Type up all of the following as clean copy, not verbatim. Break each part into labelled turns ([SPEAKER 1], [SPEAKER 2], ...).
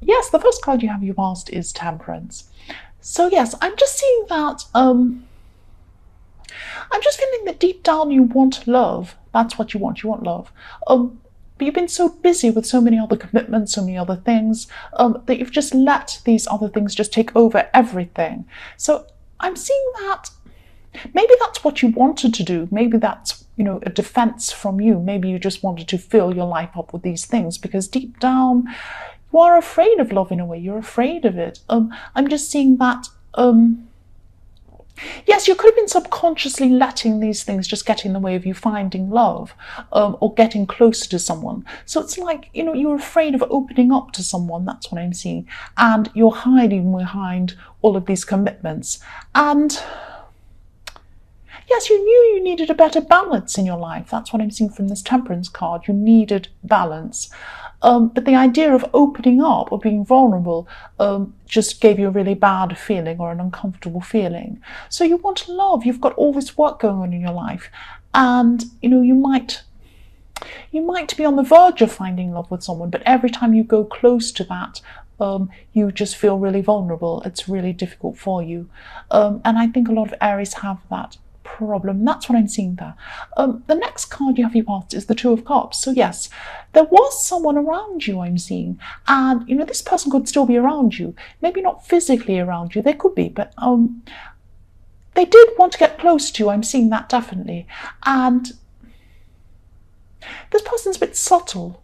[SPEAKER 1] Yes, the first card you have you asked is Temperance. So yes, I'm just seeing that, I'm just feeling that deep down you want love. That's what you want love. But you've been so busy with so many other commitments, so many other things, that you've just let these other things just take over everything. So I'm seeing that maybe that's what you wanted to do. Maybe that's, a defense from you. Maybe you just wanted to fill your life up with these things because deep down you are afraid of love in a way. You're afraid of it. I'm just seeing that, yes, you could have been subconsciously letting these things just get in the way of you finding love, or getting closer to someone. So it's like, you're afraid of opening up to someone. That's what I'm seeing. And you're hiding behind all of these commitments. And yes, you knew you needed a better balance in your life. That's what I'm seeing from this Temperance card. You needed balance. But the idea of opening up or being vulnerable just gave you a really bad feeling or an uncomfortable feeling. So you want love. You've got all this work going on in your life. And, you might be on the verge of finding love with someone, but every time you go close to that, you just feel really vulnerable. It's really difficult for you. And I think a lot of Aries have that problem. That's what I'm seeing there. The next card you have your path is the Two of Cups. So yes, there was someone around you, I'm seeing, and this person could still be around you. Maybe not physically around you, they could be, but they did want to get close to you. I'm seeing that definitely. And this person's a bit subtle.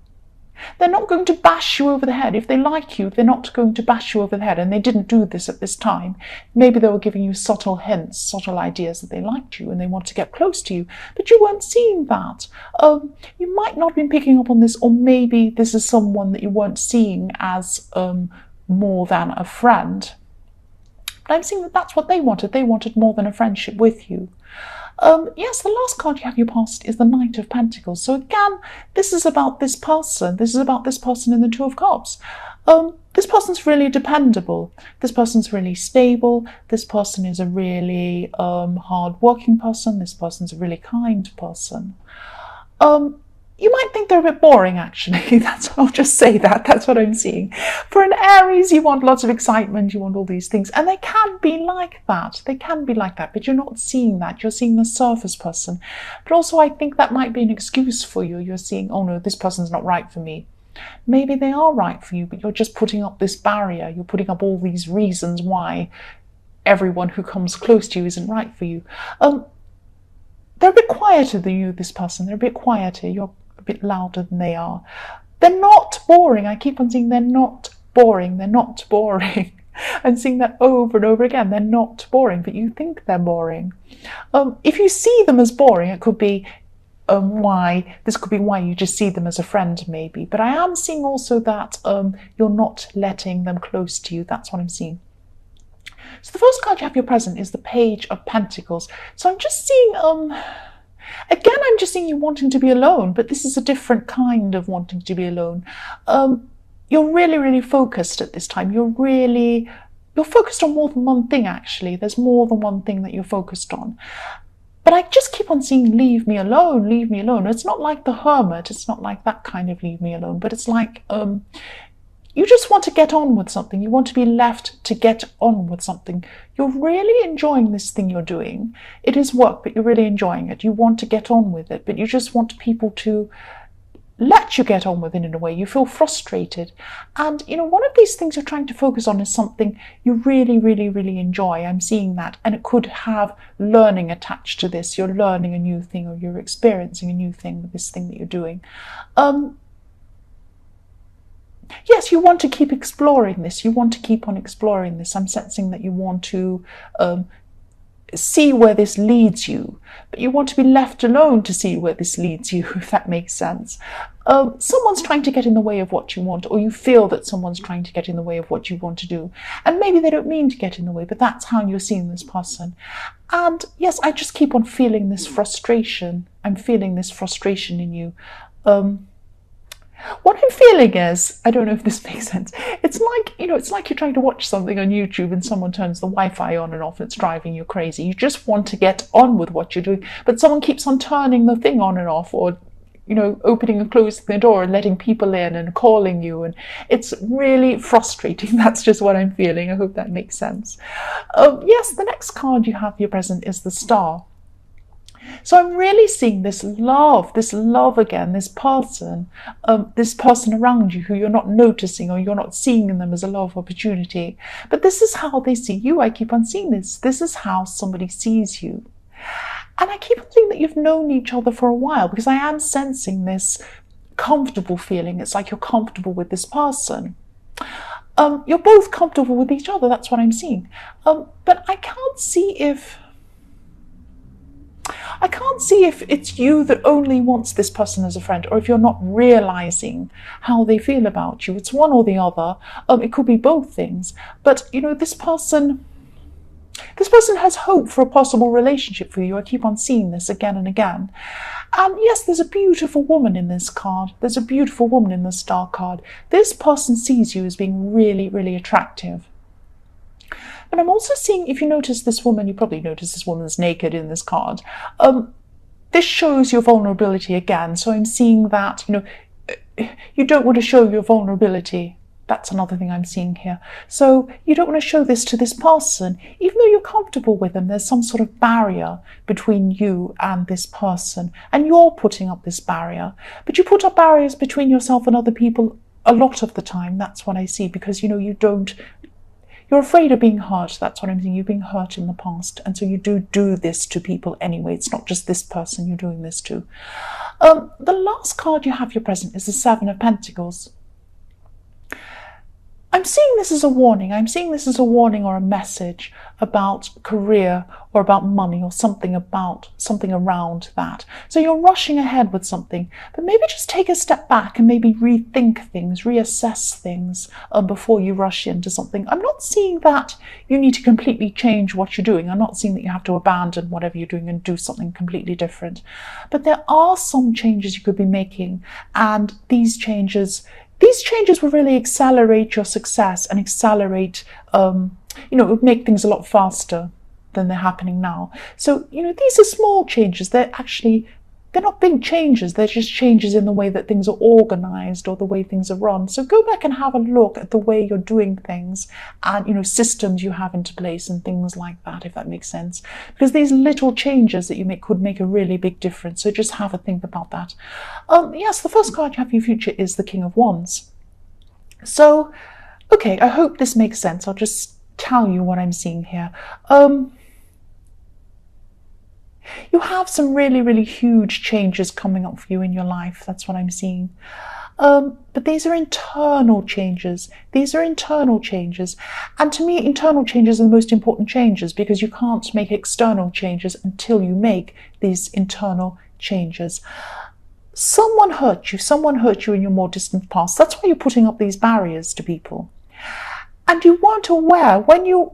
[SPEAKER 1] They're not going to bash you over the head. If they like you, they're not going to bash you over the head. And they didn't do this at this time. Maybe they were giving you subtle hints, subtle ideas that they liked you and they want to get close to you. But you weren't seeing that. You might not have been picking up on this, or maybe this is someone that you weren't seeing as more than a friend. But I'm seeing that that's what they wanted. They wanted more than a friendship with you. Yes, the last card you have your past is the Knight of Pentacles. So again, this is about this person. This is about this person in the Two of Cups. This person's really dependable. This person's really stable. This person is a really hard-working person. This person's a really kind person. You might think they're a bit boring, actually. I'll just say that. That's what I'm seeing. For an Aries, you want lots of excitement. You want all these things. And they can be like that. They can be like that. But you're not seeing that. You're seeing the surface person. But also, I think that might be an excuse for you. You're seeing, oh no, this person's not right for me. Maybe they are right for you, but you're just putting up this barrier. You're putting up all these reasons why everyone who comes close to you isn't right for you. They're a bit quieter than you, this person. They're a bit quieter. You're a bit louder than they are. They're not boring. I keep on saying they're not boring. They're not boring. I'm seeing that over and over again. They're not boring, but you think they're boring. If you see them as boring, it could be why you just see them as a friend, maybe. But I am seeing also that you're not letting them close to you. That's what I'm seeing. So the first card you have your present is the Page of Pentacles. So I'm just seeing again, I'm just seeing you wanting to be alone, but this is a different kind of wanting to be alone. You're really, really focused at this time. You're focused on more than one thing, actually. There's more than one thing that you're focused on. But I just keep on seeing leave me alone, leave me alone. It's not like the Hermit. It's not like that kind of leave me alone, but it's like you just want to get on with something. You want to be left to get on with something. You're really enjoying this thing you're doing. It is work, but you're really enjoying it. You want to get on with it, but you just want people to let you get on with it in a way. You feel frustrated. And, one of these things you're trying to focus on is something you really, really, really enjoy. I'm seeing that. And it could have learning attached to this. You're learning a new thing, or you're experiencing a new thing with this thing that you're doing. Yes, you want to keep exploring this. You want to keep on exploring this. I'm sensing that you want to see where this leads you, but you want to be left alone to see where this leads you, if that makes sense. Someone's trying to get in the way of what you want, or you feel that someone's trying to get in the way of what you want to do. And maybe they don't mean to get in the way, but that's how you're seeing this person. And yes, I just keep on feeling this frustration. I'm feeling this frustration in you. What I'm feeling is, I don't know if this makes sense, it's like you're trying to watch something on YouTube and someone turns the Wi-Fi on and off and it's driving you crazy. You just want to get on with what you're doing, but someone keeps on turning the thing on and off, or opening and closing the door and letting people in and calling you, and it's really frustrating. That's just what I'm feeling. I hope that makes sense. Yes, the next card you have for your present is the Star. So I'm really seeing this love again, this person around you who you're not noticing or you're not seeing in them as a love opportunity. But this is how they see you. I keep on seeing this. This is how somebody sees you. And I keep on thinking that you've known each other for a while, because I am sensing this comfortable feeling. It's like you're comfortable with this person. You're both comfortable with each other. That's what I'm seeing. But I can't see if it's you that only wants this person as a friend, or if you're not realizing how they feel about you. It's one or the other. It could be both things. But, this person has hope for a possible relationship for you. I keep on seeing this again and again. And yes, there's a beautiful woman in this card. There's a beautiful woman in the Star card. This person sees you as being really, really attractive. But I'm also seeing, if you notice this woman, you probably notice this woman's naked in this card. This shows your vulnerability again. So I'm seeing that, you don't want to show your vulnerability. That's another thing I'm seeing here. So you don't want to show this to this person. Even though you're comfortable with them, there's some sort of barrier between you and this person. And you're putting up this barrier. But you put up barriers between yourself and other people a lot of the time. That's what I see, because, you're afraid of being hurt. That's what I'm saying. You've been hurt in the past. And so you do this to people anyway. It's not just this person you're doing this to. The last card you have your present is the Seven of Pentacles. I'm seeing this as a warning. I'm seeing this as a warning or a message about career or about money or something around that. So you're rushing ahead with something, but maybe just take a step back and maybe rethink things, reassess things before you rush into something. I'm not seeing that you need to completely change what you're doing. I'm not seeing that you have to abandon whatever you're doing and do something completely different. But there are some changes you could be making, and these changes will really accelerate your success and accelerate, it would make things a lot faster than they're happening now. So, these are small changes. They're not big changes. They're just changes in the way that things are organized or the way things are run. So go back and have a look at the way you're doing things and, systems you have into place and things like that, if that makes sense. Because these little changes that you make could make a really big difference. So just have a think about that. Yes, the first card you have for your future is the King of Wands. So, okay, I hope this makes sense. I'll just tell you what I'm seeing here. You have some really, really huge changes coming up for you in your life. That's what I'm seeing. But these are internal changes. These are internal changes. And to me, internal changes are the most important changes, because you can't make external changes until you make these internal changes. Someone hurt you in your more distant past. That's why you're putting up these barriers to people. And you weren't aware,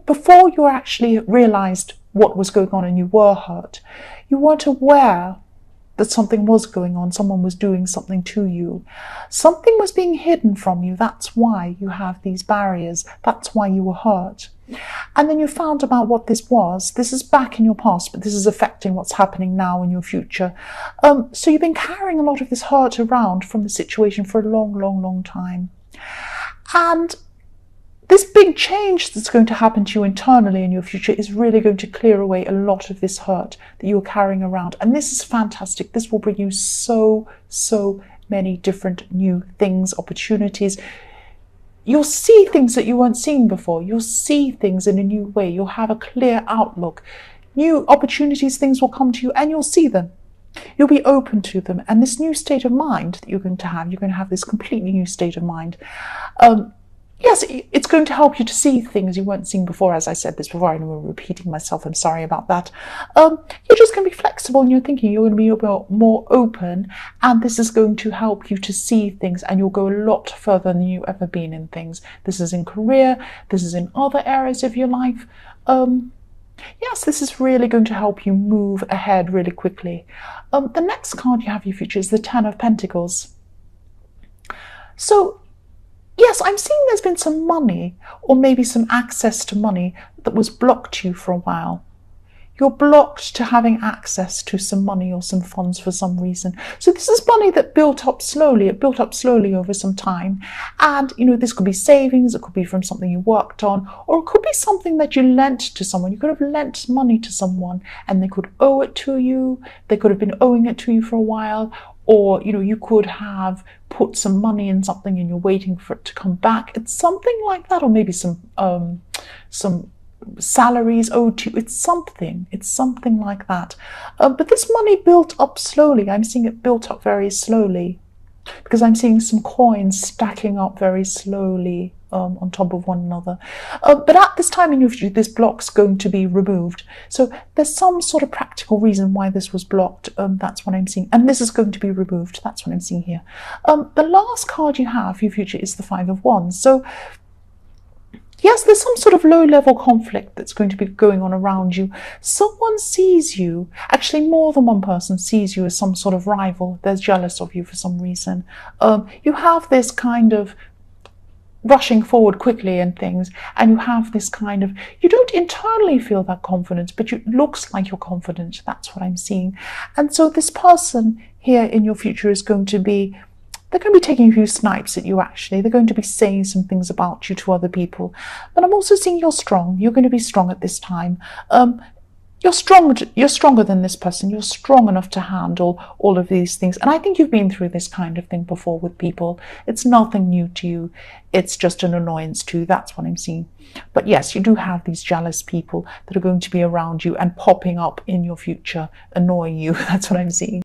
[SPEAKER 1] before you actually realized what was going on and you were hurt, you weren't aware that something was going on, someone was doing something to you. Something was being hidden from you. That's why you have these barriers. That's why you were hurt. And then you found about what this was. This is back in your past, but this is affecting what's happening now in your future. So you've been carrying a lot of this hurt around from the situation for a long, long, long time. And this big change that's going to happen to you internally in your future is really going to clear away a lot of this hurt that you're carrying around. And this is fantastic. This will bring you so, so many different new things, opportunities. You'll see things that you weren't seeing before. You'll see things in a new way. You'll have a clear outlook. New opportunities, things will come to you and you'll see them. You'll be open to them. And this new state of mind that you're going to have this completely new state of mind. Yes, it's going to help you to see things you weren't seeing before. As I said this before, I know I'm repeating myself. I'm sorry about that. You're just going to be flexible in your thinking. You're going to be more open, and this is going to help you to see things, and you'll go a lot further than you've ever been in things. This is in career. This is in other areas of your life. Yes, this is really going to help you move ahead really quickly. The next card you have for your future is the Ten of Pentacles. So, yes, I'm seeing there's been some money or maybe some access to money that was blocked you for a while. you're blocked to having access to some money or some funds for some reason. So this is money that built up slowly. It built up slowly over some time. And, this could be savings, it could be from something you worked on, or it could be something that you lent to someone. You could have lent money to someone and they could owe it to you. They could have been owing it to you for a while. Or, you could have put some money in something and you're waiting for it to come back. It's something like that, or maybe some salaries owed to you. It's something like that. But this money built up slowly. I'm seeing it built up very slowly because I'm seeing some coins stacking up very slowly on top of one another. But at this time in your future, this block's going to be removed. So there's some sort of practical reason why this was blocked. That's what I'm seeing. And this is going to be removed. That's what I'm seeing here. The last card you have for your future is the Five of Wands. So yes, there's some sort of low-level conflict that's going to be going on around you. Someone sees you, actually more than one person sees you as some sort of rival. They're jealous of you for some reason. You have this kind of rushing forward quickly and things, and you have this kind of, you don't internally feel that confidence, but it looks like you're confident. That's what I'm seeing. And so this person here in your future is going to be, they're going to be taking a few snipes at you, actually. They're going to be saying some things about you to other people. But I'm also seeing you're strong. You're going to be strong at this time. You're stronger than this person. You're strong enough to handle all of these things. And I think you've been through this kind of thing before with people. It's nothing new to you. It's just an annoyance to you. That's what I'm seeing. But yes, you do have these jealous people that are going to be around you and popping up in your future, annoying you. That's what I'm seeing.